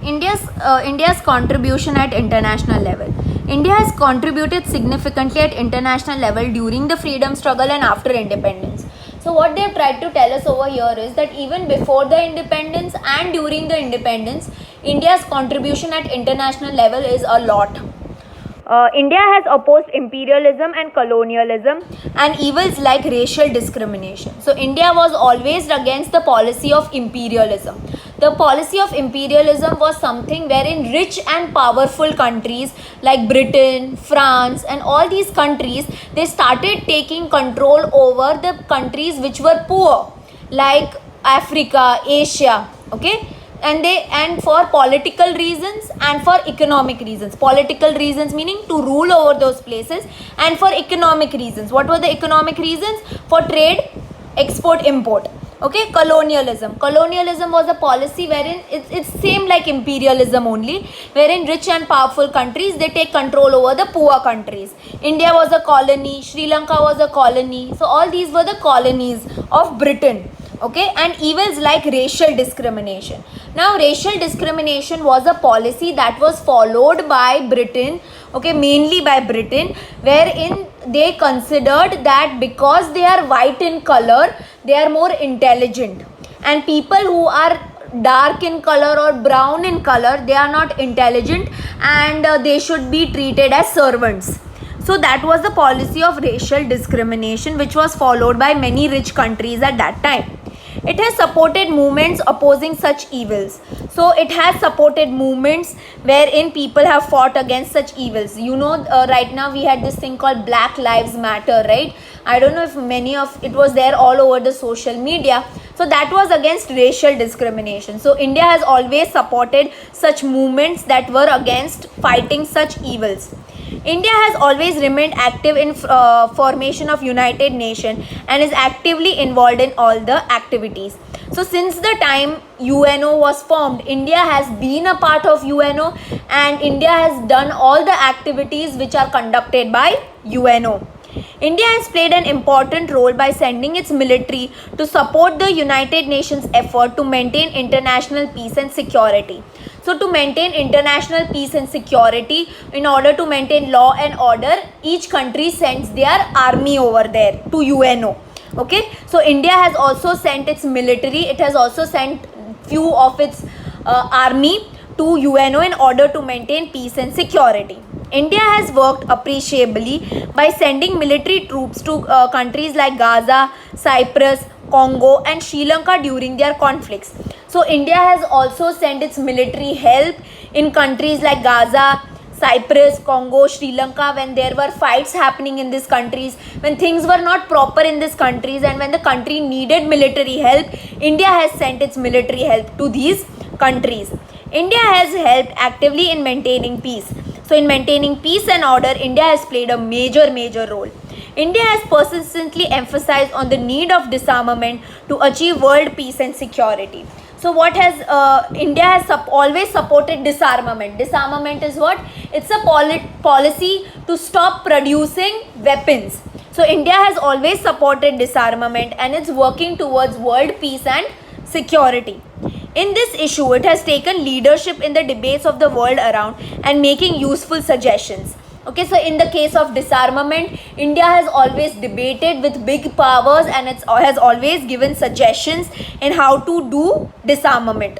India's contribution at international level. India has contributed significantly at international level during the freedom struggle and after independence. So what they have tried to tell us over here is that even before the independence and during the independence, India's contribution at international level is a lot. India has opposed imperialism and colonialism and evils like racial discrimination. So India was always against the policy of imperialism. The policy of imperialism was something wherein rich and powerful countries like Britain, France and all these countries, they started taking control over the countries which were poor, like Africa, Asia, okay? And for political reasons and for economic reasons. Political reasons meaning to rule over those places, and for economic reasons. What were the economic reasons? For trade, export, import. Okay, colonialism was a policy wherein it's same like imperialism only, wherein rich and powerful countries, they take control over the poor countries. India was a colony, Sri Lanka was a colony, so all these were the colonies of Britain. Okay, and evils like racial discrimination. Now racial discrimination was a policy that was followed by Britain, okay, mainly by Britain, wherein they considered that because they are white in color, they are more intelligent, and people who are dark in color or brown in color, they are not intelligent, and they should be treated as servants. So that was the policy of racial discrimination which was followed by many rich countries at that time. It has supported movements opposing such evils. So it has supported movements wherein people have fought against such evils. You know, right now we had this thing called Black Lives Matter, right? I don't know if many of it was there all over the social media. So that was against racial discrimination. So India has always supported such movements that were against fighting such evils. India has always remained active in formation of United Nations and is actively involved in all the activities. So since the time UNO was formed, India has been a part of UNO, and India has done all the activities which are conducted by UNO. India has played an important role by sending its military to support the United Nations effort to maintain international peace and security. So to maintain international peace and security, in order to maintain law and order, each country sends their army over there to UNO. Okay, so India has also sent its military, it has also sent few of its army to UNO in order to maintain peace and security. India has worked appreciably by sending military troops to countries like Gaza, Cyprus, Congo and Sri Lanka during their conflicts. So India has also sent its military help in countries like Gaza, Cyprus, Congo, Sri Lanka, when there were fights happening in these countries, when things were not proper in these countries, and when the country needed military help, India has sent its military help to these countries. India has helped actively in maintaining peace. So in maintaining peace and order, India has played a major role. India has persistently emphasized on the need of disarmament to achieve world peace and security. So what has India has always supported disarmament. Disarmament is what? It's a policy to stop producing weapons. So India has always supported disarmament and it's working towards world peace and security. In this issue, it has taken leadership in the debates of the world around and making useful suggestions. Okay, so in the case of disarmament, India has always debated with big powers and it has always given suggestions in how to do disarmament.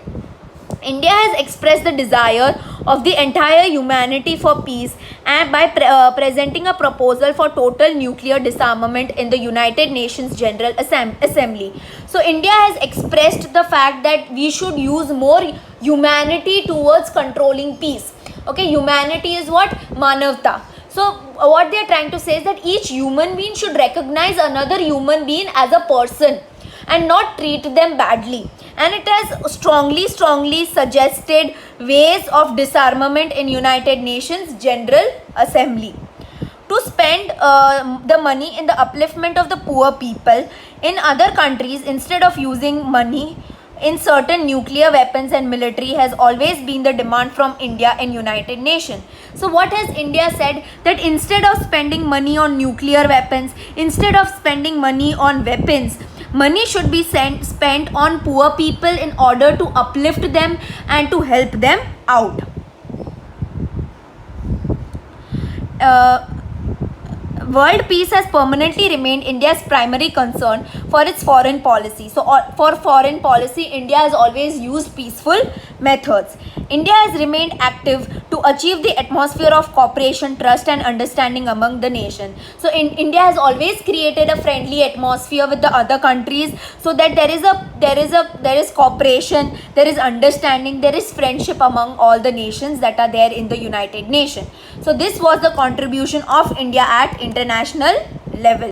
India has expressed the desire of the entire humanity for peace and by presenting a proposal for total nuclear disarmament in the United Nations General Assembly. So India has expressed the fact that we should use more humanity towards controlling peace. Okay, humanity is what? Manavta. So what they are trying to say is that each human being should recognize another human being as a person and not treat them badly. And it has strongly suggested ways of disarmament in United Nations General Assembly. To spend the money in the upliftment of the poor people in other countries instead of using money in certain nuclear weapons and military has always been the demand from India in United Nations. So what has India said? That instead of spending money on nuclear weapons, instead of spending money on weapons, Money should be spent on poor people in order to uplift them and to help them out. World peace has permanently remained India's primary concern for its foreign policy. So, for foreign policy, India has always used peaceful methods. India has remained active to achieve the atmosphere of cooperation, trust, and understanding among the nation. So, India has always created a friendly atmosphere with the other countries, so that there is cooperation, there is understanding, there is friendship among all the nations that are there in the United Nations. So, this was the contribution of India at international level.